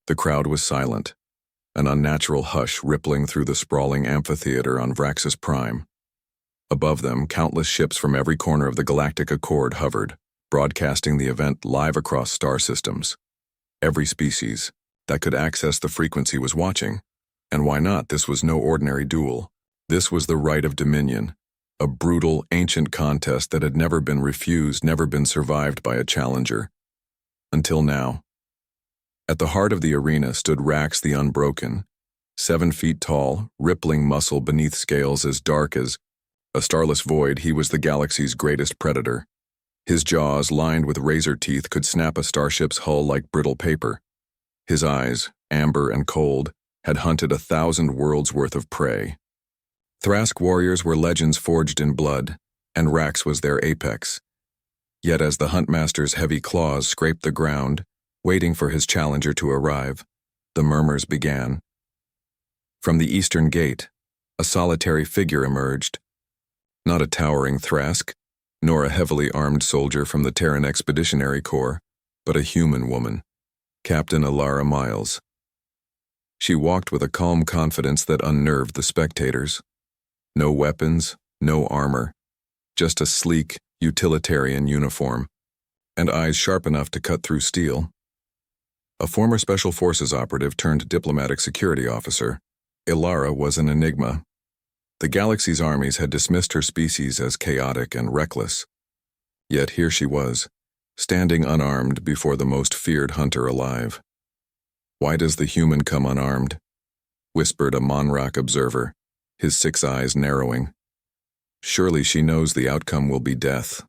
The crowd was silent, an unnatural hush rippling through the sprawling amphitheater on Vraxis Prime. Above them, countless ships from every corner of the Galactic Accord hovered, broadcasting the event live across star systems. Every species that could access the frequency was watching. And why not? This was no ordinary duel. This was the right of dominion, a brutal, ancient contest that had never been refused, never been survived by a challenger. Until now. At the heart of the arena stood Rax the Unbroken, 7 feet tall, rippling muscle beneath scales as dark as a starless void. He was the galaxy's greatest predator. His jaws, lined with razor teeth, could snap a starship's hull like brittle paper. His eyes, amber and cold, had hunted 1,000 worlds worth of prey. Thrask warriors were legends forged in blood, and Rax was their apex. Yet as the Huntmaster's heavy claws scraped the ground, waiting for his challenger to arrive, the murmurs began. From the eastern gate, a solitary figure emerged. Not a towering Thrask, nor a heavily armed soldier from the Terran Expeditionary Corps, but a human woman, Captain Alara Miles. She walked with a calm confidence that unnerved the spectators. No weapons, no armor, just a sleek, utilitarian uniform, and eyes sharp enough to cut through steel. A former Special Forces operative turned diplomatic security officer, Alara was an enigma. The galaxy's armies had dismissed her species as chaotic and reckless. Yet here she was, standing unarmed before the most feared hunter alive. "Why does the human come unarmed?" whispered a Monrak observer, his 6 eyes narrowing. "Surely she knows the outcome will be death."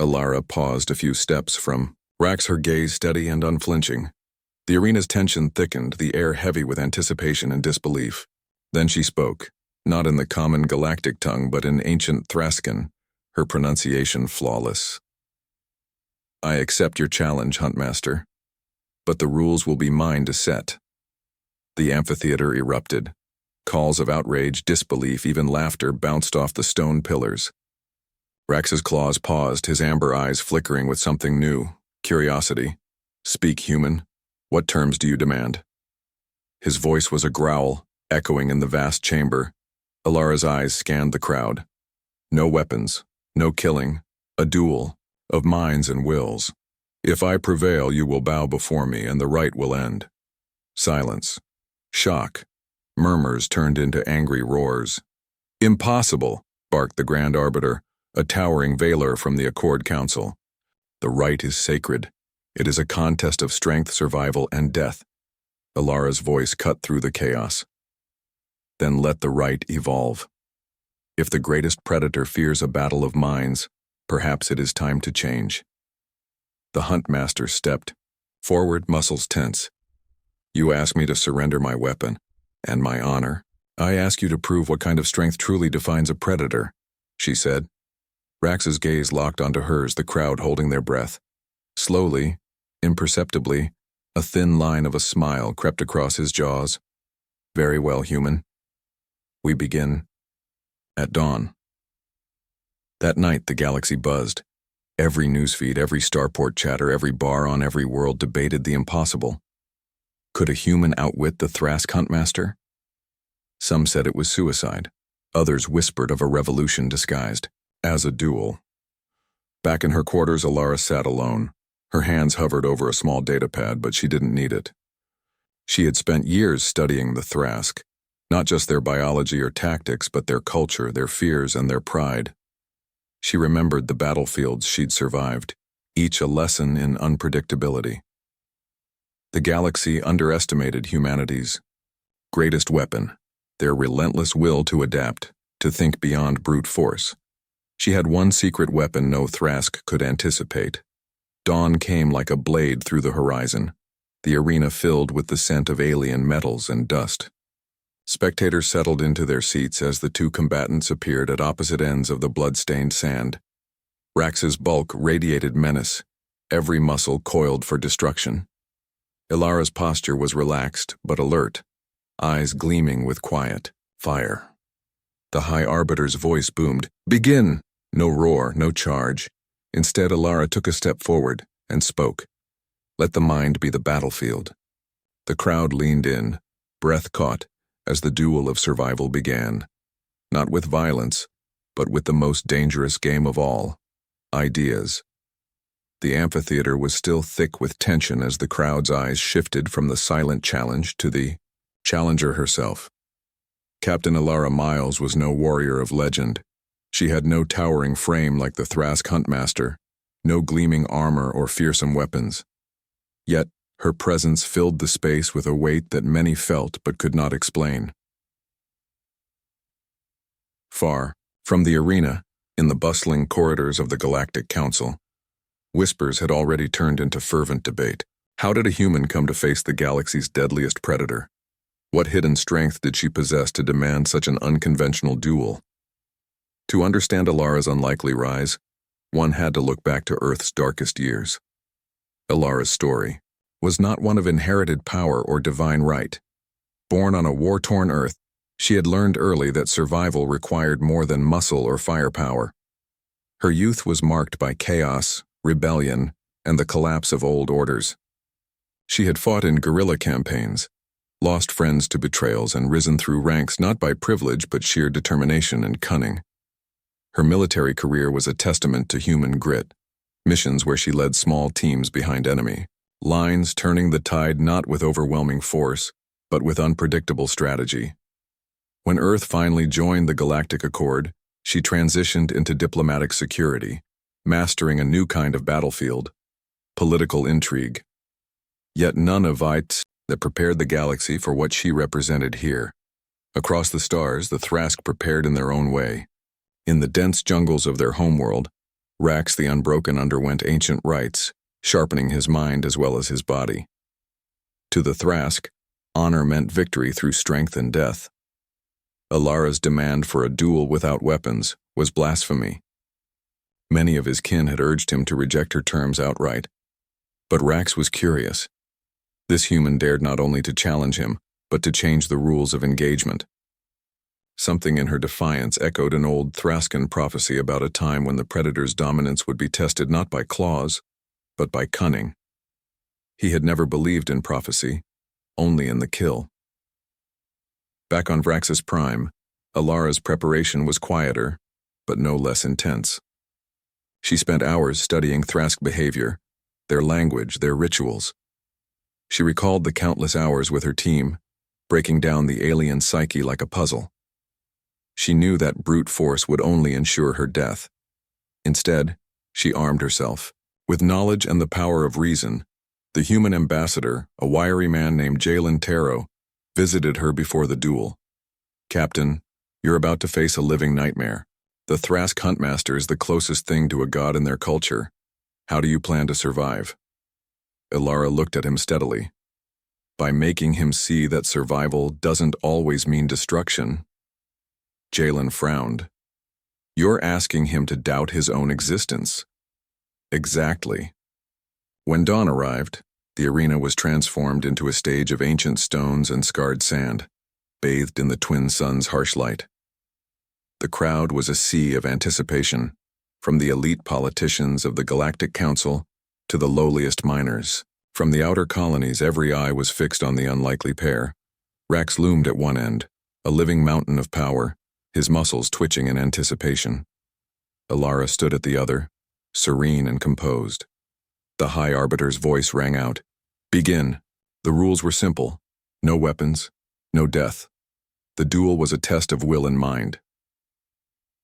Alara paused a few steps from Rax, her gaze steady and unflinching. The arena's tension thickened, the air heavy with anticipation and disbelief. Then she spoke, not in the common galactic tongue but in ancient Thraskan, her pronunciation flawless. "I accept your challenge, Huntmaster, but the rules will be mine to set." The amphitheater erupted. Calls of outrage, disbelief, even laughter bounced off the stone pillars. Rax's claws paused, his amber eyes flickering with something new. Curiosity. "Speak, human. What terms do you demand?" His voice was a growl, echoing in the vast chamber. Alara's eyes scanned the crowd. "No weapons, no killing, a duel, of minds and wills. If I prevail, you will bow before me and the right will end." Silence. Shock. Murmurs turned into angry roars. "Impossible," barked the Grand Arbiter, a towering Valor from the Accord Council. "The right is sacred. It is a contest of strength, survival, and death." Alara's voice cut through the chaos. "Then let the right evolve. If the greatest predator fears a battle of minds, perhaps it is time to change." The Huntmaster stepped forward, muscles tense. "You ask me to surrender my weapon and my honor. I ask you to prove what kind of strength truly defines a predator," she said. Rax's gaze locked onto hers, the crowd holding their breath. Slowly, imperceptibly, a thin line of a smile crept across his jaws. "Very well, human. We begin at dawn." That night, the galaxy buzzed. Every newsfeed, every starport chatter, every bar on every world debated the impossible. Could a human outwit the Thrask Huntmaster? Some said it was suicide. Others whispered of a revolution disguised as a duel. Back in her quarters, Alara sat alone. Her hands hovered over a small datapad, but she didn't need it. She had spent years studying the Thrask, not just their biology or tactics, but their culture, their fears, and their pride. She remembered the battlefields she'd survived, each a lesson in unpredictability. The galaxy underestimated humanity's greatest weapon, their relentless will to adapt, to think beyond brute force. She had one secret weapon no Thrask could anticipate. Dawn came like a blade through the horizon, the arena filled with the scent of alien metals and dust. Spectators settled into their seats as the 2 combatants appeared at opposite ends of the blood-stained sand. Rax's bulk radiated menace, every muscle coiled for destruction. Alara's posture was relaxed but alert, eyes gleaming with quiet fire. The High Arbiter's voice boomed, "Begin!" No roar, no charge. Instead, Alara took a step forward and spoke. "Let the mind be the battlefield. The crowd leaned in, breath caught, as the duel of survival began. Not with violence, but with the most dangerous game of all, ideas. The amphitheater was still thick with tension as the crowd's eyes shifted from the silent challenge to the challenger herself. Captain Alara Miles was no warrior of legend. She had no towering frame like the Thrask Huntmaster, no gleaming armor or fearsome weapons. Yet, her presence filled the space with a weight that many felt but could not explain. Far, from the arena, in the bustling corridors of the Galactic Council, whispers had already turned into fervent debate. How did a human come to face the galaxy's deadliest predator? What hidden strength did she possess to demand such an unconventional duel? To understand Alara's unlikely rise, one had to look back to Earth's darkest years. Alara's story was not one of inherited power or divine right. Born on a war-torn Earth, she had learned early that survival required more than muscle or firepower. Her youth was marked by chaos, rebellion, and the collapse of old orders. She had fought in guerrilla campaigns, lost friends to betrayals, and risen through ranks not by privilege but sheer determination and cunning. Her military career was a testament to human grit, missions where she led small teams behind enemy lines, turning the tide not with overwhelming force, but with unpredictable strategy. When Earth finally joined the Galactic Accord, she transitioned into diplomatic security, mastering a new kind of battlefield, political intrigue. Yet none of it that prepared the galaxy for what she represented here. Across the stars, the Thrask prepared in their own way. In the dense jungles of their homeworld, Rax the Unbroken underwent ancient rites, sharpening his mind as well as his body. To the Thrask, honor meant victory through strength and death. Alara's demand for a duel without weapons was blasphemy. Many of his kin had urged him to reject her terms outright. But Rax was curious. This human dared not only to challenge him, but to change the rules of engagement. Something in her defiance echoed an old Thraskan prophecy about a time when the Predator's dominance would be tested not by claws, but by cunning. He had never believed in prophecy, only in the kill. Back on Vraxis Prime, Alara's preparation was quieter, but no less intense. She spent hours studying Thrask behavior, their language, their rituals. She recalled the countless hours with her team, breaking down the alien psyche like a puzzle. She knew that brute force would only ensure her death. Instead, she armed herself. With knowledge and the power of reason, the human ambassador, a wiry man named Jalen Taro, visited her before the duel. "Captain, you're about to face a living nightmare. The Thrask Huntmaster is the closest thing to a god in their culture. How do you plan to survive?" Alara looked at him steadily. "By making him see that survival doesn't always mean destruction." Jalen frowned. "You're asking him to doubt his own existence." "Exactly." When dawn arrived, the arena was transformed into a stage of ancient stones and scarred sand, bathed in the twin suns' harsh light. The crowd was a sea of anticipation, from the elite politicians of the Galactic Council to the lowliest miners. From the outer colonies, every eye was fixed on the unlikely pair. Rax loomed at one end, a living mountain of power, his muscles twitching in anticipation. Alara stood at the other, serene and composed. The High Arbiter's voice rang out. "Begin." The rules were simple. No weapons, no death. The duel was a test of will and mind.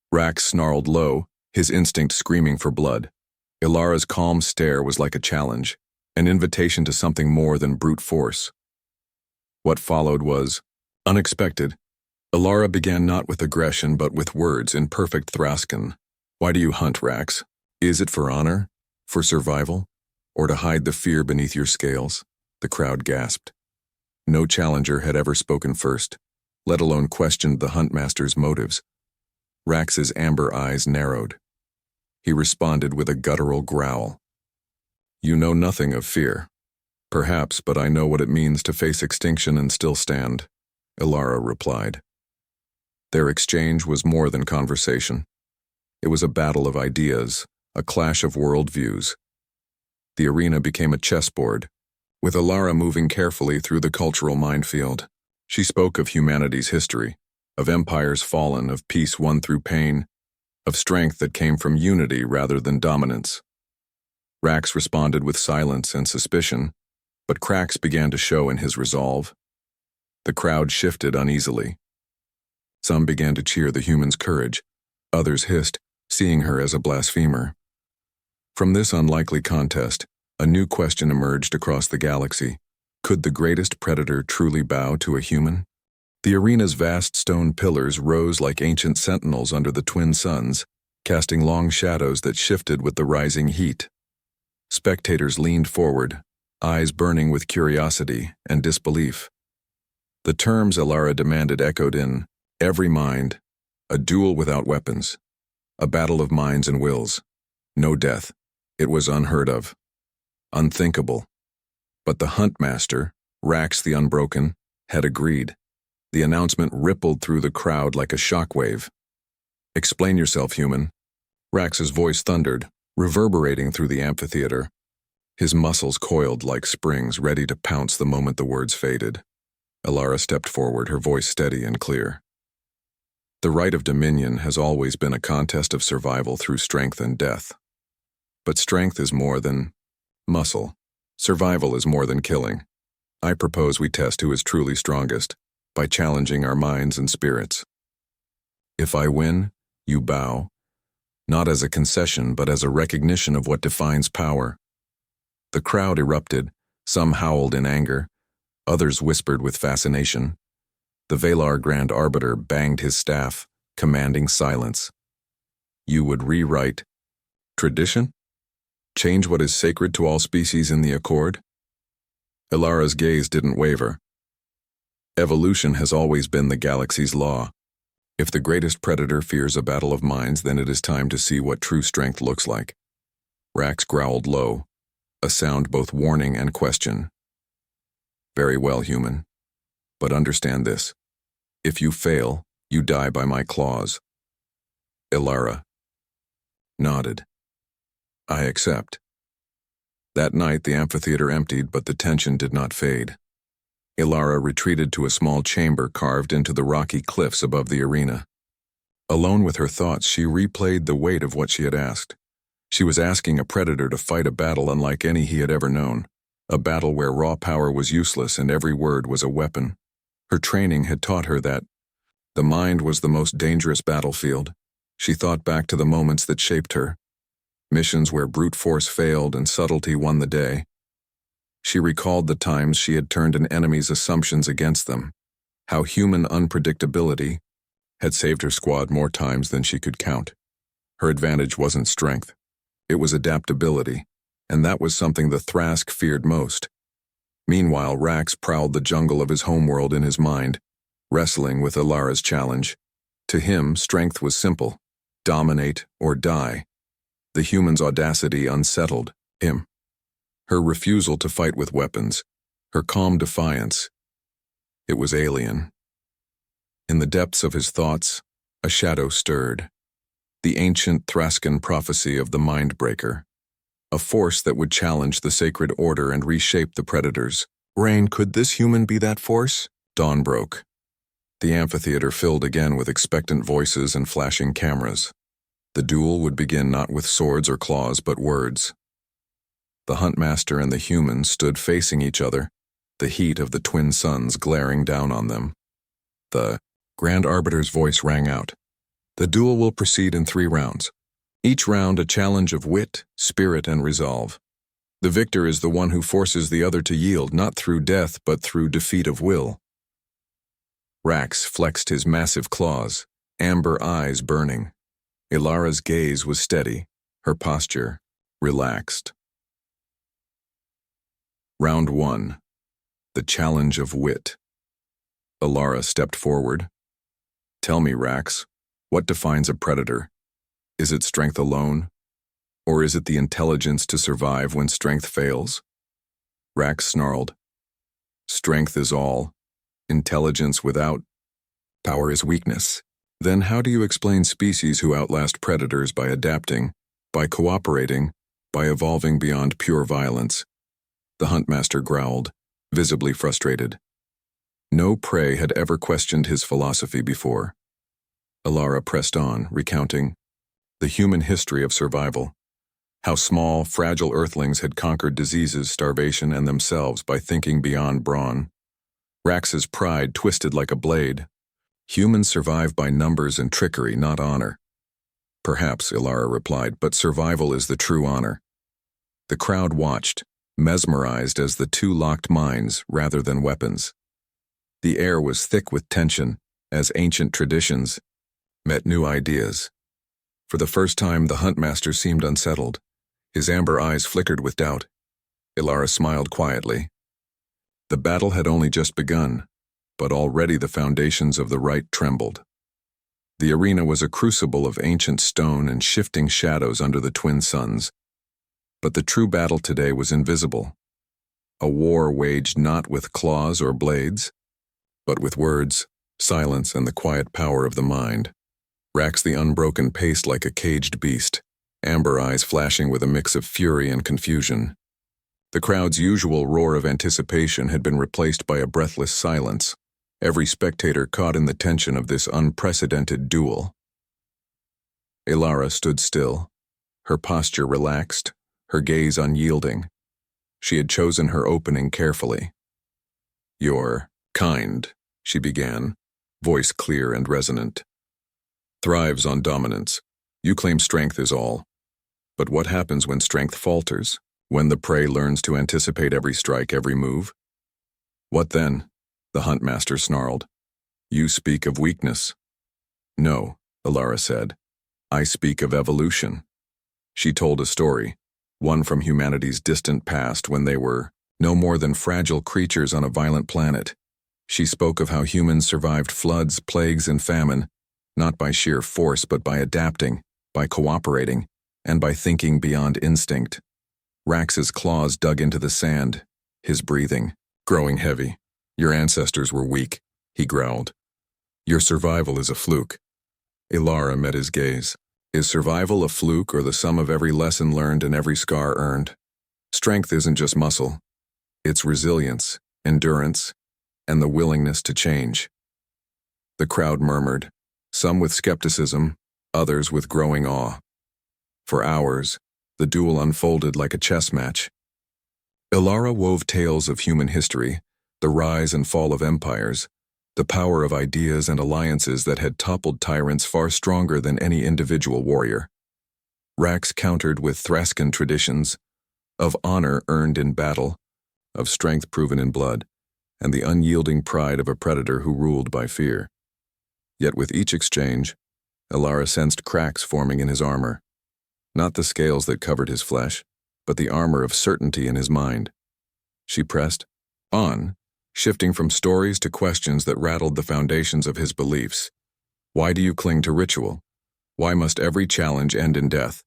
Rax snarled low, his instinct screaming for blood. Ilara's calm stare was like a challenge, an invitation to something more than brute force. What followed was unexpected. Alara began not with aggression but with words in perfect Thraskan. "Why do you hunt, Rax? Is it for honor? For survival? Or to hide the fear beneath your scales?" The crowd gasped. No challenger had ever spoken first, let alone questioned the Huntmaster's motives. Rax's amber eyes narrowed. He responded with a guttural growl. "You know nothing of fear." "Perhaps, but I know what it means to face extinction and still stand," Alara replied. Their exchange was more than conversation. It was a battle of ideas, a clash of worldviews. The arena became a chessboard, with Alara moving carefully through the cultural minefield. She spoke of humanity's history, of empires fallen, of peace won through pain, of strength that came from unity rather than dominance. Rax responded with silence and suspicion, but cracks began to show in his resolve. The crowd shifted uneasily. Some began to cheer the human's courage, others hissed, seeing her as a blasphemer. From this unlikely contest, a new question emerged across the galaxy. Could the greatest predator truly bow to a human? The arena's vast stone pillars rose like ancient sentinels under the twin suns, casting long shadows that shifted with the rising heat. Spectators leaned forward, eyes burning with curiosity and disbelief. The terms Alara demanded echoed in every mind: a duel without weapons, a battle of minds and wills, no death. It was unheard of, unthinkable. But the Huntmaster, Rax the Unbroken, had agreed. The announcement rippled through the crowd like a shockwave. "Explain yourself, human." Rax's voice thundered, reverberating through the amphitheater. His muscles coiled like springs, ready to pounce the moment the words faded. Alara stepped forward, her voice steady and clear. "The right of dominion has always been a contest of survival through strength and death. But strength is more than muscle. Survival is more than killing. I propose we test who is truly strongest, by challenging our minds and spirits. If I win, you bow, not as a concession but as a recognition of what defines power." The crowd erupted, some howled in anger, others whispered with fascination. The Valar Grand Arbiter banged his staff, commanding silence. "You would rewrite tradition? Change what is sacred to all species in the Accord?" Alara's gaze didn't waver. "Evolution has always been the galaxy's law. If the greatest predator fears a battle of minds, then it is time to see what true strength looks like." Rax growled low, a sound both warning and question. "Very well, human. But understand this. If you fail, you die by my claws." Alara nodded. "I accept." That night the amphitheater emptied, but the tension did not fade. Alara retreated to a small chamber carved into the rocky cliffs above the arena. Alone with her thoughts, she replayed the weight of what she had asked. She was asking a predator to fight a battle unlike any he had ever known, a battle where raw power was useless and every word was a weapon. Her training had taught her that the mind was the most dangerous battlefield. She thought back to the moments that shaped her, missions where brute force failed and subtlety won the day. She recalled the times she had turned an enemy's assumptions against them, how human unpredictability had saved her squad more times than she could count. Her advantage wasn't strength, it was adaptability, and that was something the Thrask feared most. Meanwhile, Rax prowled the jungle of his homeworld in his mind, wrestling with Alara's challenge. To him, strength was simple: dominate or die. The human's audacity unsettled him. Her refusal to fight with weapons, her calm defiance, it was alien. In the depths of his thoughts, a shadow stirred. The ancient Thraskan prophecy of the Mindbreaker, a force that would challenge the sacred order and reshape the predators. Rain, could this human be that force? Dawn broke. The amphitheater filled again with expectant voices and flashing cameras. The duel would begin not with swords or claws, but words. The Huntmaster and the human stood facing each other, the heat of the twin suns glaring down on them. The Grand Arbiter's voice rang out. "The duel will proceed in 3 rounds. Each round a challenge of wit, spirit, and resolve. The victor is the one who forces the other to yield, not through death, but through defeat of will." Rax flexed his massive claws, amber eyes burning. Ilara's gaze was steady, her posture relaxed. Round 1. The Challenge of Wit. Alara stepped forward. "Tell me, Rax, what defines a predator? Is it strength alone? Or is it the intelligence to survive when strength fails?" Rax snarled. "Strength is all. Intelligence without power is weakness. Then how do you explain species who outlast predators by adapting, by cooperating, by evolving beyond pure violence?" the Huntmaster growled, visibly frustrated. No prey had ever questioned his philosophy before. Alara pressed on, recounting the human history of survival, how small, fragile earthlings had conquered diseases, starvation, and themselves by thinking beyond brawn. Rax's pride twisted like a blade. Humans survive by numbers and trickery, not honor. Perhaps, Alara replied, but survival is the true honor. The crowd watched, mesmerized as the two locked minds rather than weapons. The air was thick with tension as ancient traditions met new ideas. For the first time, the Huntmaster seemed unsettled. His amber eyes flickered with doubt. Alara smiled quietly. The battle had only just begun, but already the foundations of the right trembled. The arena was a crucible of ancient stone and shifting shadows under the twin suns. But the true battle today was invisible. A war waged not with claws or blades, but with words, silence, and the quiet power of the mind. Rax the Unbroken paced like a caged beast, amber eyes flashing with a mix of fury and confusion. The crowd's usual roar of anticipation had been replaced by a breathless silence, every spectator caught in the tension of this unprecedented duel. Alara stood still, her posture relaxed, her gaze unyielding. She had chosen her opening carefully. "Your kind," she began, voice clear and resonant, "thrives on dominance. You claim strength is all. But what happens when strength falters? When the prey learns to anticipate every strike, every move? What then?" the Huntmaster snarled. "You speak of weakness." "No," Alara said. "I speak of evolution." She told a story, one from humanity's distant past when they were no more than fragile creatures on a violent planet. She spoke of how humans survived floods, plagues, and famine, not by sheer force but by adapting, by cooperating, and by thinking beyond instinct. Rax's claws dug into the sand, his breathing growing heavy. "Your ancestors were weak," he growled. "Your survival is a fluke." Alara met his gaze. Is survival a fluke or the sum of every lesson learned and every scar earned? Strength isn't just muscle. It's resilience, endurance, and the willingness to change. The crowd murmured, some with skepticism, others with growing awe. For hours, the duel unfolded like a chess match. Alara wove tales of human history, the rise and fall of empires, the power of ideas and alliances that had toppled tyrants far stronger than any individual warrior. Rax countered with Thrascan traditions, of honor earned in battle, of strength proven in blood, and the unyielding pride of a predator who ruled by fear. Yet with each exchange, Alara sensed cracks forming in his armor. Not the scales that covered his flesh, but the armor of certainty in his mind. She pressed on, shifting from stories to questions that rattled the foundations of his beliefs. Why do you cling to ritual? Why must every challenge end in death?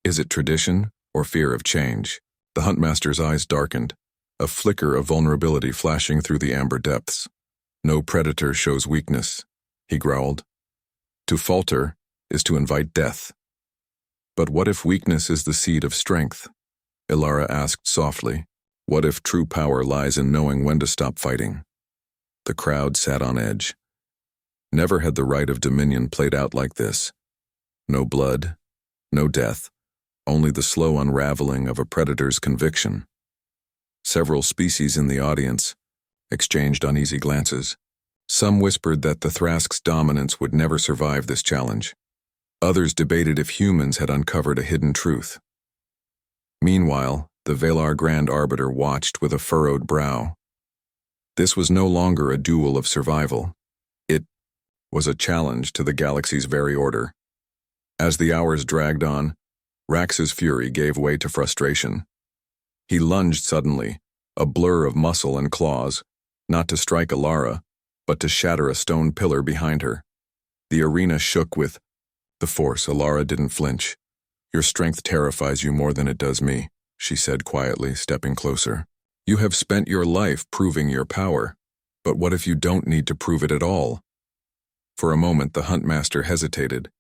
Is it tradition or fear of change? The Huntmaster's eyes darkened, a flicker of vulnerability flashing through the amber depths. No predator shows weakness, he growled. To falter is to invite death. But what if weakness is the seed of strength? Alara asked softly. What if true power lies in knowing when to stop fighting? The crowd sat on edge. Never had the right of dominion played out like this. No blood, no death, only the slow unraveling of a predator's conviction. Several species in the audience exchanged uneasy glances. Some whispered that the Thrasks' dominance would never survive this challenge. Others debated if humans had uncovered a hidden truth. Meanwhile, the Valar Grand Arbiter watched with a furrowed brow. This was no longer a duel of survival. It was a challenge to the galaxy's very order. As the hours dragged on, Rax's fury gave way to frustration. He lunged suddenly, a blur of muscle and claws, not to strike Alara, but to shatter a stone pillar behind her. The arena shook with the force. Alara didn't flinch. Your strength terrifies you more than it does me, she said quietly, stepping closer. You have spent your life proving your power, but what if you don't need to prove it at all? For a moment, the Huntmaster hesitated.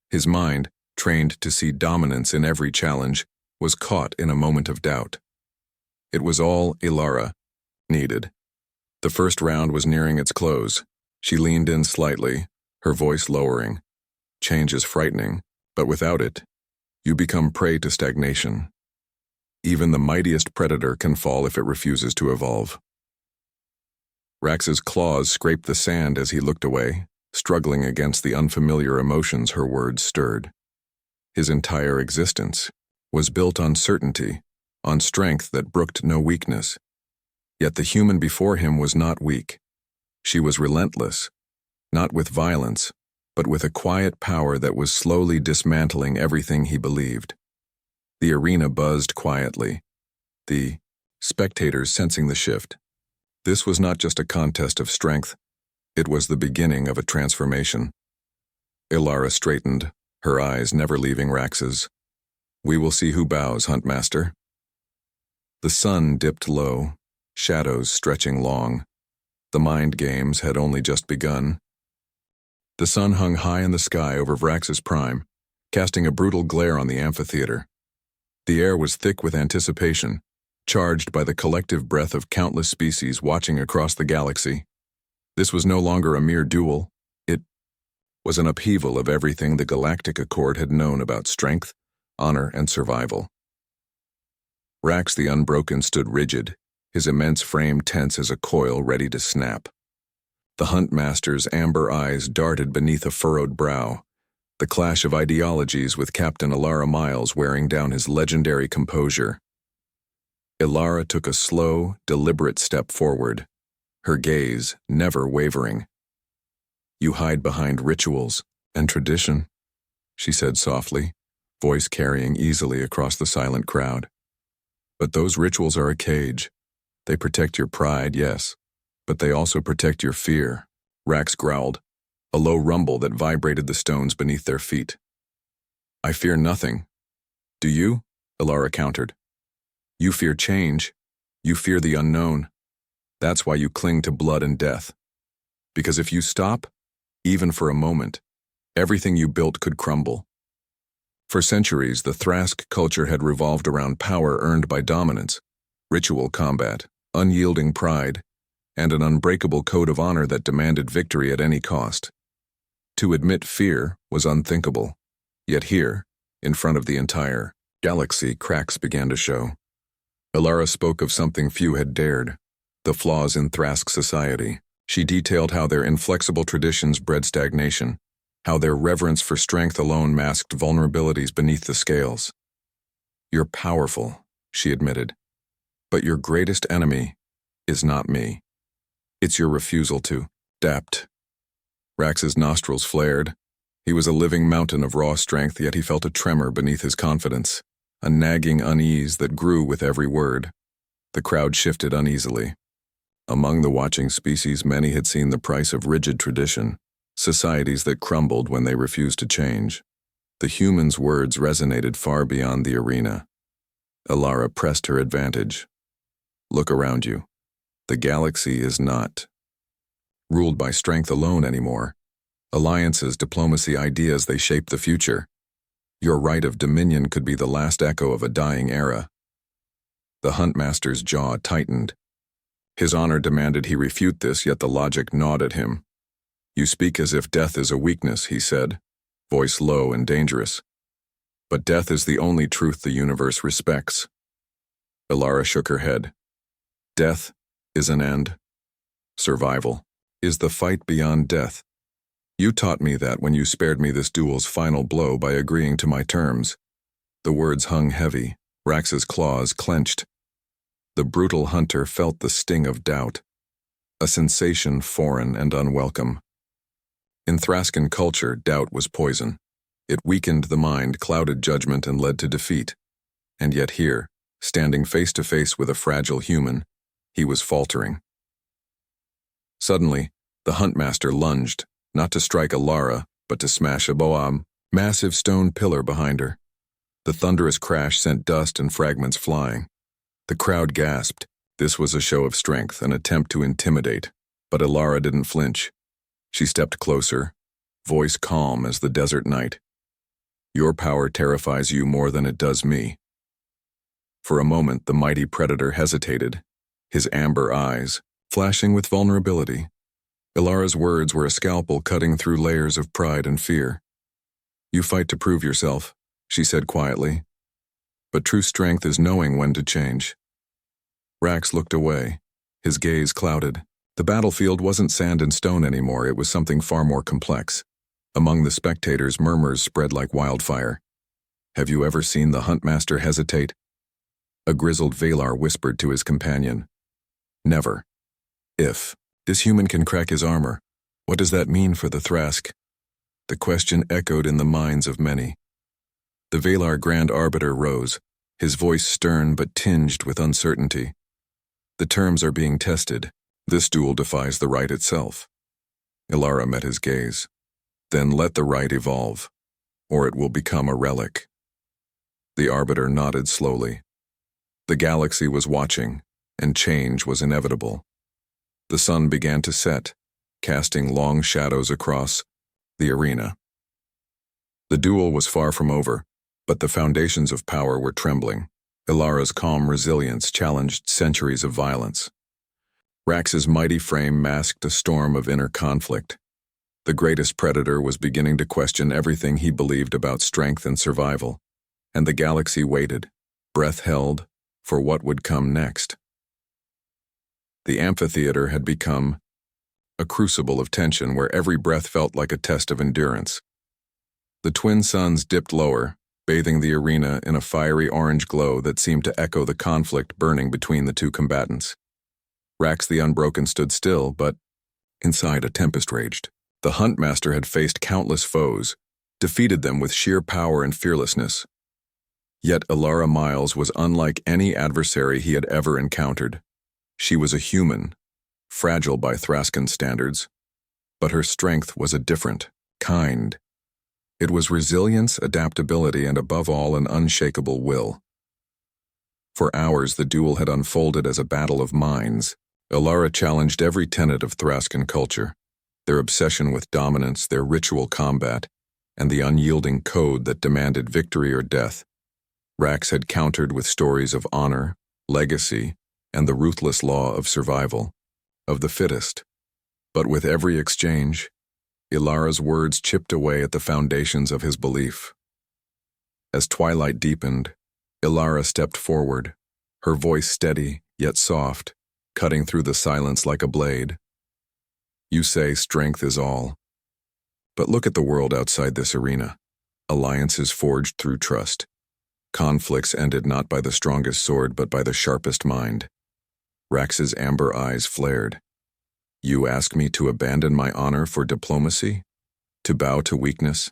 His mind, trained to see dominance in every challenge, was caught in a moment of doubt. It was all Ilara needed. The first round was nearing its close. She leaned in slightly, her voice lowering. Change is frightening, but without it, you become prey to stagnation. Even the mightiest predator can fall if it refuses to evolve. Rax's claws scraped the sand as he looked away, struggling against the unfamiliar emotions her words stirred. His entire existence was built on certainty, on strength that brooked no weakness. Yet the human before him was not weak. She was relentless, not with violence, but with a quiet power that was slowly dismantling everything he believed. The arena buzzed quietly, the spectators sensing the shift. This was not just a contest of strength, it was the beginning of a transformation. Ilara straightened, her eyes never leaving Rax's. "We will see who bows, Huntmaster." The sun dipped low, shadows stretching long. The mind games had only just begun. The sun hung high in the sky over Vrax's prime, casting a brutal glare on the amphitheater. The air was thick with anticipation, charged by the collective breath of countless species watching across the galaxy. This was no longer a mere duel. It was an upheaval of everything the Galactic Accord had known about strength, honor, and survival. Rax the Unbroken stood rigid, his immense frame tense as a coil ready to snap. The Huntmaster's amber eyes darted beneath a furrowed brow, the clash of ideologies with Captain Ilara Miles wearing down his legendary composure. Ilara took a slow, deliberate step forward, her gaze never wavering. "You hide behind rituals and tradition," she said softly, voice carrying easily across the silent crowd. "But those rituals are a cage. They protect your pride, yes, but they also protect your fear." Rax growled, a low rumble that vibrated the stones beneath their feet. "I fear nothing. Do you?" Ilara countered. "You fear change. You fear the unknown. That's why you cling to blood and death. Because if you stop, even for a moment, everything you built could crumble." For centuries, the Thrask culture had revolved around power earned by dominance, ritual combat, unyielding pride, and an unbreakable code of honor that demanded victory at any cost. To admit fear was unthinkable, yet here, in front of the entire galaxy, cracks began to show. Ilara spoke of something few had dared, the flaws in Thrask society. She detailed how their inflexible traditions bred stagnation, how their reverence for strength alone masked vulnerabilities beneath the scales. "You're powerful," she admitted, "but your greatest enemy is not me. It's your refusal to adapt." Rax's nostrils flared. He was a living mountain of raw strength, yet he felt a tremor beneath his confidence, a nagging unease that grew with every word. The crowd shifted uneasily. Among the watching species, many had seen the price of rigid tradition, societies that crumbled when they refused to change. The human's words resonated far beyond the arena. Ilara pressed her advantage. "Look around you. The galaxy is not ruled by strength alone anymore. Alliances, diplomacy, ideas, they shape the future. Your right of dominion could be the last echo of a dying era." The Huntmaster's jaw tightened. His honor demanded he refute this, yet the logic gnawed at him. "You speak as if death is a weakness," he said, voice low and dangerous. "But death is the only truth the universe respects." Ilara shook her head. "Death is an end. Survival is the fight beyond death. You taught me that when you spared me this duel's final blow by agreeing to my terms." The words hung heavy, Rax's claws clenched. The brutal hunter felt the sting of doubt, a sensation foreign and unwelcome. In Thraskan culture, doubt was poison. It weakened the mind, clouded judgment, and led to defeat. And yet here, standing face to face with a fragile human, he was faltering. Suddenly, the Huntmaster lunged, not to strike Ilara, but to smash a massive stone pillar behind her. The thunderous crash sent dust and fragments flying. The crowd gasped. This was a show of strength, an attempt to intimidate, but Ilara didn't flinch. She stepped closer, voice calm as the desert night. "Your power terrifies you more than it does me." For a moment, the mighty predator hesitated, his amber eyes flashing with vulnerability. Ilara's words were a scalpel cutting through layers of pride and fear. "You fight to prove yourself," she said quietly. "But true strength is knowing when to change." Rax looked away, his gaze clouded. The battlefield wasn't sand and stone anymore, it was something far more complex. Among the spectators, murmurs spread like wildfire. "Have you ever seen the Huntmaster hesitate?" A grizzled Valar whispered to his companion. "Never. If this human can crack his armor, what does that mean for the Thrask?" The question echoed in the minds of many. The Valar Grand Arbiter rose, his voice stern but tinged with uncertainty. "The terms are being tested. This duel defies the rite itself." Ilara met his gaze. "Then let the rite evolve, or it will become a relic." The Arbiter nodded slowly. The galaxy was watching, and change was inevitable. The sun began to set, casting long shadows across the arena. The duel was far from over, but the foundations of power were trembling. Ilara's calm resilience challenged centuries of violence. Rax's mighty frame masked a storm of inner conflict. The greatest predator was beginning to question everything he believed about strength and survival, and the galaxy waited, breath held, for what would come next. The amphitheater had become a crucible of tension where every breath felt like a test of endurance. The twin suns dipped lower, bathing the arena in a fiery orange glow that seemed to echo the conflict burning between the two combatants. Rax the Unbroken stood still, but inside a tempest raged. The Huntmaster had faced countless foes, defeated them with sheer power and fearlessness. Yet Ilara Miles was unlike any adversary he had ever encountered. She was a human, fragile by Thraskan standards, but her strength was a different kind. It was resilience, adaptability, and above all, an unshakable will. For hours, the duel had unfolded as a battle of minds. Ilara challenged every tenet of Thraskan culture, their obsession with dominance, their ritual combat, and the unyielding code that demanded victory or death. Rax had countered with stories of honor, legacy, and the ruthless law of survival, of the fittest. But with every exchange, Ilara's words chipped away at the foundations of his belief. As twilight deepened, Ilara stepped forward, her voice steady yet soft, cutting through the silence like a blade. "You say strength is all. But look at the world outside this arena. Alliances forged through trust. Conflicts ended not by the strongest sword but by the sharpest mind." Rax's amber eyes flared. "You ask me to abandon my honor for diplomacy? To bow to weakness?"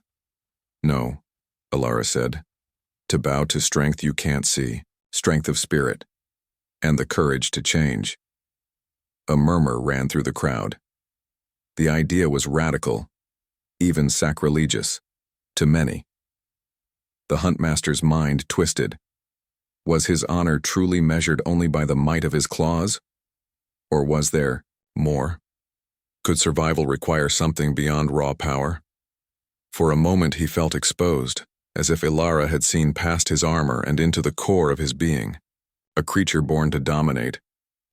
"No," Ilara said. "To bow to strength you can't see, strength of spirit, and the courage to change." A murmur ran through the crowd. The idea was radical, even sacrilegious, to many. The Huntmaster's mind twisted. Was his honor truly measured only by the might of his claws? Or was there more? Could survival require something beyond raw power? For a moment he felt exposed, as if Ilara had seen past his armor and into the core of his being, a creature born to dominate,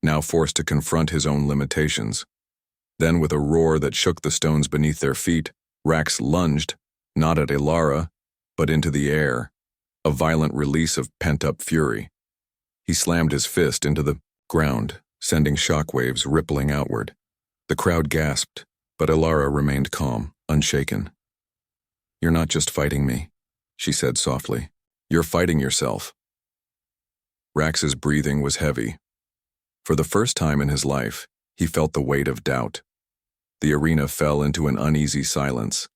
now forced to confront his own limitations. Then with a roar that shook the stones beneath their feet, Rax lunged, not at Ilara, but into the air, a violent release of pent-up fury. He slammed his fist into the ground, sending shockwaves rippling outward. The crowd gasped, but Ilara remained calm, unshaken. "You're not just fighting me," she said softly. "You're fighting yourself." Rax's breathing was heavy. For the first time in his life, he felt the weight of doubt. The arena fell into an uneasy silence.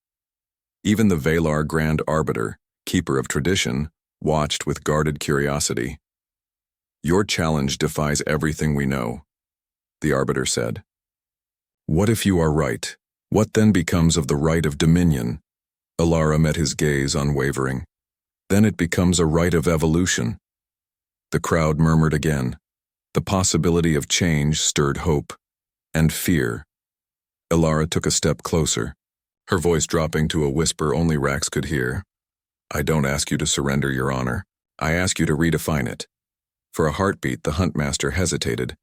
Even the Valar Grand Arbiter, keeper of tradition, watched with guarded curiosity. "Your challenge defies everything we know," the Arbiter said. "What if you are right? What then becomes of the right of dominion?" Ilara met his gaze unwavering. "Then it becomes a right of evolution." The crowd murmured again. The possibility of change stirred hope and fear. Ilara took a step closer, her voice dropping to a whisper only Rax could hear. "I don't ask you to surrender your honor. I ask you to redefine it. For a heartbeat, the Huntmaster hesitated.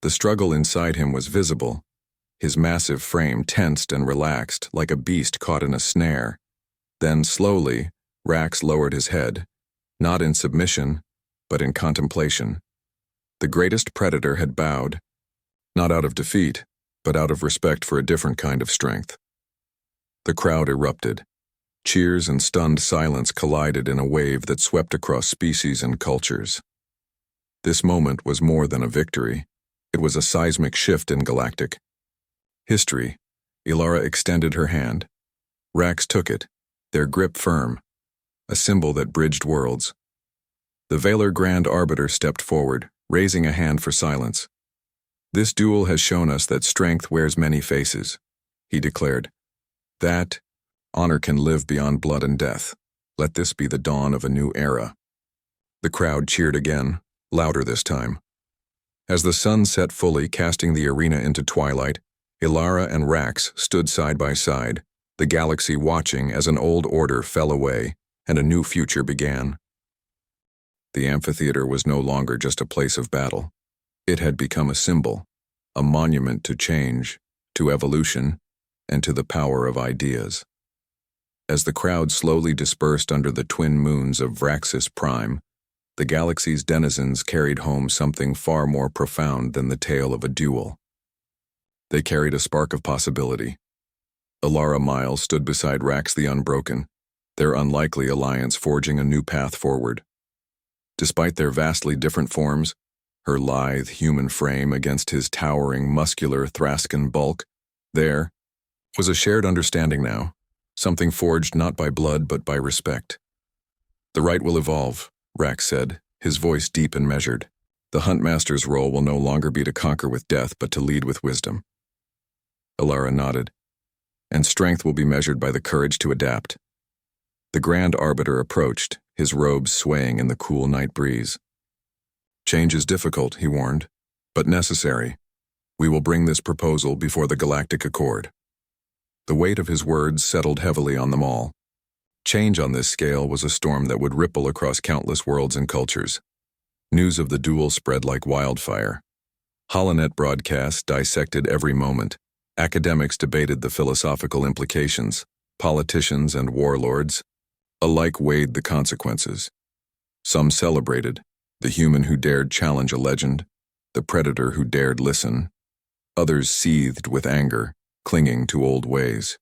The struggle inside him was visible. His massive frame tensed and relaxed, like a beast caught in a snare. Then, slowly, Rax lowered his head, not in submission, but in contemplation. The greatest predator had bowed, not out of defeat, but out of respect for a different kind of strength. The crowd erupted. Cheers and stunned silence collided in a wave that swept across species and cultures. This moment was more than a victory. It was a seismic shift in Galactic history. Ilara extended her hand. Rax took it, their grip firm, a symbol that bridged worlds. The Valor Grand Arbiter stepped forward, raising a hand for silence. "This duel has shown us that strength wears many faces," he declared. "That honor can live beyond blood and death. Let this be the dawn of a new era." The crowd cheered again, louder this time. As the sun set fully, casting the arena into twilight, Ilara and Rax stood side by side, the galaxy watching as an old order fell away and a new future began. The amphitheater was no longer just a place of battle. It had become a symbol, a monument to change, to evolution, and to the power of ideas. As the crowd slowly dispersed under the twin moons of Vraxis Prime, the galaxy's denizens carried home something far more profound than the tale of a duel. They carried a spark of possibility. Ilara Miles stood beside Rax the Unbroken, their unlikely alliance forging a new path forward. Despite their vastly different forms, her lithe human frame against his towering, muscular Thrascan bulk, there was a shared understanding now, something forged not by blood but by respect. "The right will evolve," Rax said, his voice deep and measured. "The Huntmaster's role will no longer be to conquer with death but to lead with wisdom." Ilara nodded. "And strength will be measured by the courage to adapt." The Grand Arbiter approached, his robes swaying in the cool night breeze. "Change is difficult," he warned, "but necessary. We will bring this proposal before the Galactic Accord." The weight of his words settled heavily on them all. Change on this scale was a storm that would ripple across countless worlds and cultures. News of the duel spread like wildfire. Holonet broadcasts dissected every moment. Academics debated the philosophical implications. Politicians and warlords alike weighed the consequences. Some celebrated, the human who dared challenge a legend, the predator who dared listen. Others seethed with anger, clinging to old ways.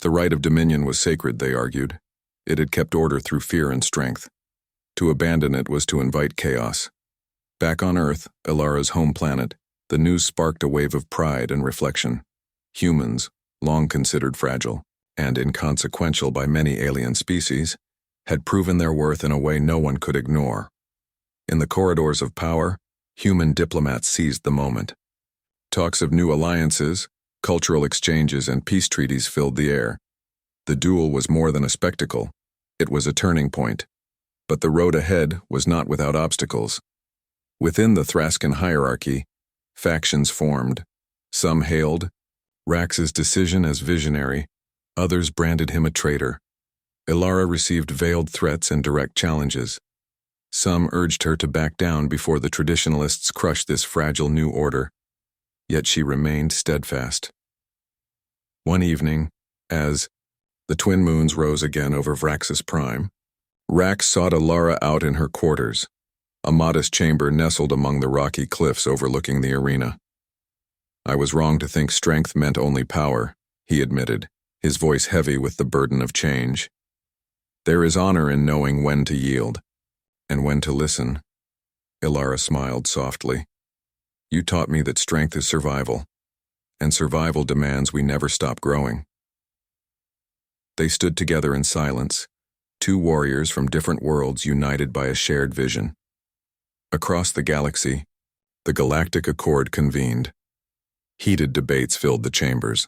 The right of dominion was sacred, they argued. It had kept order through fear and strength. To abandon it was to invite chaos. Back on Earth, Ilara's home planet, the news sparked a wave of pride and reflection. Humans, long considered fragile and inconsequential by many alien species, had proven their worth in a way no one could ignore. In the corridors of power, human diplomats seized the moment. Talks of new alliances, cultural exchanges, and peace treaties filled the air. The duel was more than a spectacle. It was a turning point. But the road ahead was not without obstacles. Within the Thrascan hierarchy, factions formed. Some hailed Rax's decision as visionary, others branded him a traitor. Ilara received veiled threats and direct challenges. Some urged her to back down before the traditionalists crushed this fragile new order. Yet she remained steadfast. One evening, as the twin moons rose again over Vraxis Prime, Rax sought Ilara out in her quarters, a modest chamber nestled among the rocky cliffs overlooking the arena. "I was wrong to think strength meant only power," he admitted, his voice heavy with the burden of change. "There is honor in knowing when to yield, and when to listen." Ilara smiled softly. "You taught me that strength is survival, and survival demands we never stop growing." They stood together in silence, two warriors from different worlds united by a shared vision. Across the galaxy, the Galactic Accord convened. Heated debates filled the chambers.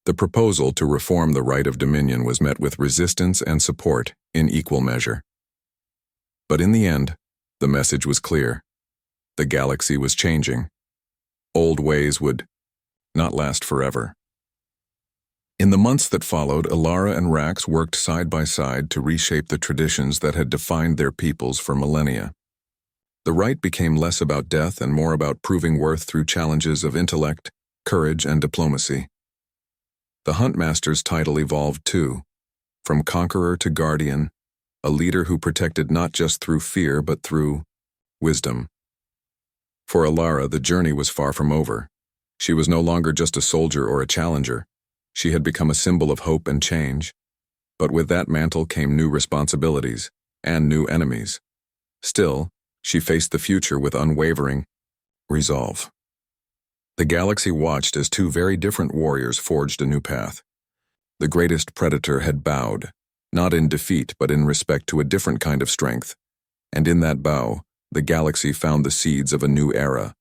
The proposal to reform the right of dominion was met with resistance and support in equal measure. But in the end, the message was clear. The galaxy was changing. Old ways would not last forever. In the months that followed, Ilara and Rax worked side by side to reshape the traditions that had defined their peoples for millennia. The right became less about death and more about proving worth through challenges of intellect, courage, and diplomacy. The Huntmaster's title evolved too, from conqueror to guardian, a leader who protected not just through fear but through wisdom. For Alara, the journey was far from over. She was no longer just a soldier or a challenger. She had become a symbol of hope and change. But with that mantle came new responsibilities and new enemies. Still, she faced the future with unwavering resolve. The galaxy watched as two very different warriors forged a new path. The greatest predator had bowed, not in defeat but in respect to a different kind of strength. And in that bow, the galaxy found the seeds of a new era,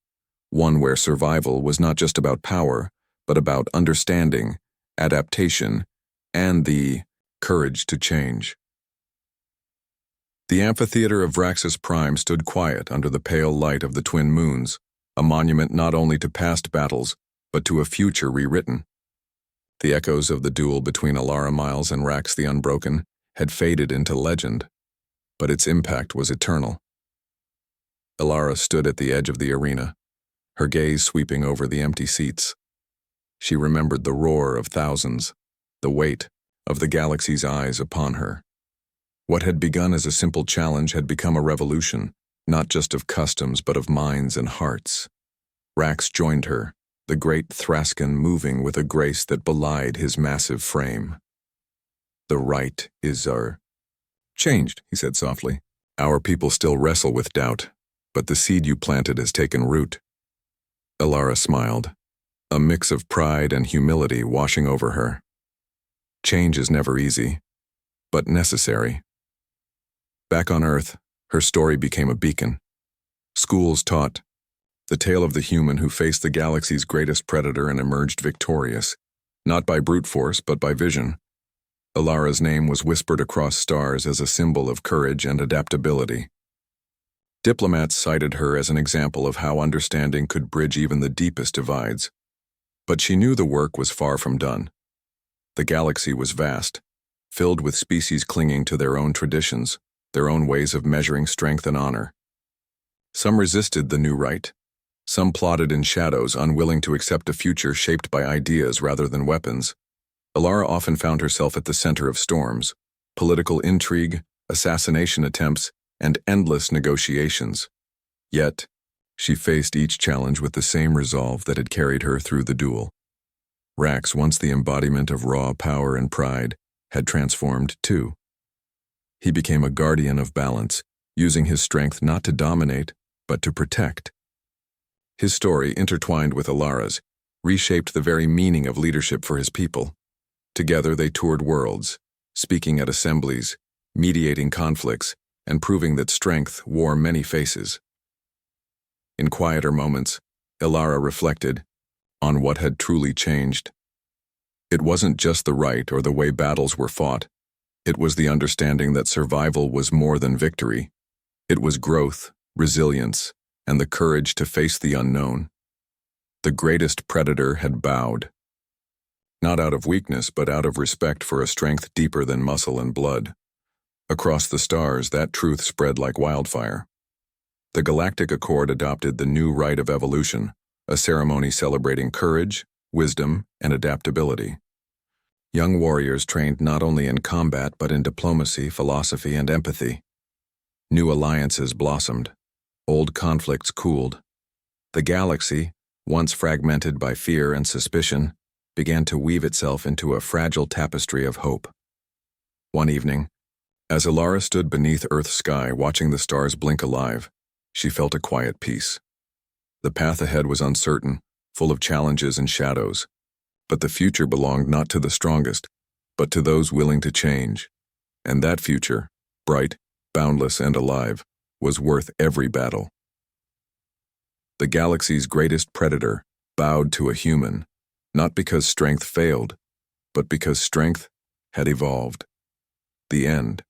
one where survival was not just about power, but about understanding, adaptation, and the courage to change. The amphitheater of Vraxis Prime stood quiet under the pale light of the twin moons, a monument not only to past battles, but to a future rewritten. The echoes of the duel between Alara Miles and Rax the Unbroken had faded into legend, but its impact was eternal. Alara stood at the edge of the arena, her gaze sweeping over the empty seats. She remembered the roar of thousands, the weight of the galaxy's eyes upon her. What had begun as a simple challenge had become a revolution, not just of customs but of minds and hearts. Rax joined her, the great Thraskan moving with a grace that belied his massive frame. "The right is changed," he said softly. "Our people still wrestle with doubt, but the seed you planted has taken root." Alara smiled, a mix of pride and humility washing over her. Change is never easy, but necessary. Back on Earth, her story became a beacon. Schools taught the tale of the human who faced the galaxy's greatest predator and emerged victorious, not by brute force but by vision. Alara's name was whispered across stars as a symbol of courage and adaptability. Diplomats cited her as an example of how understanding could bridge even the deepest divides. But she knew the work was far from done. The galaxy was vast, filled with species clinging to their own traditions, their own ways of measuring strength and honor. Some resisted the new right. Some plotted in shadows, unwilling to accept a future shaped by ideas rather than weapons. Alara often found herself at the center of storms, political intrigue, assassination attempts, and endless negotiations. Yet, she faced each challenge with the same resolve that had carried her through the duel. Rax, once the embodiment of raw power and pride, had transformed too. He became a guardian of balance, using his strength not to dominate, but to protect. His story, intertwined with Alara's, reshaped the very meaning of leadership for his people. Together they toured worlds, speaking at assemblies, mediating conflicts, and proving that strength wore many faces. In quieter moments, Alara reflected on what had truly changed. It wasn't just the right or the way battles were fought. It was the understanding that survival was more than victory. It was growth, resilience, and the courage to face the unknown. The greatest predator had bowed. Not out of weakness, but out of respect for a strength deeper than muscle and blood. Across the stars, that truth spread like wildfire. The Galactic Accord adopted the new rite of evolution, a ceremony celebrating courage, wisdom, and adaptability. Young warriors trained not only in combat but in diplomacy, philosophy, and empathy. New alliances blossomed. Old conflicts cooled. The galaxy, once fragmented by fear and suspicion, began to weave itself into a fragile tapestry of hope. One evening, as Alara stood beneath Earth's sky watching the stars blink alive, she felt a quiet peace. The path ahead was uncertain, full of challenges and shadows, but the future belonged not to the strongest, but to those willing to change. And that future, bright, boundless, and alive, was worth every battle. The galaxy's greatest predator bowed to a human, not because strength failed, but because strength had evolved. The end.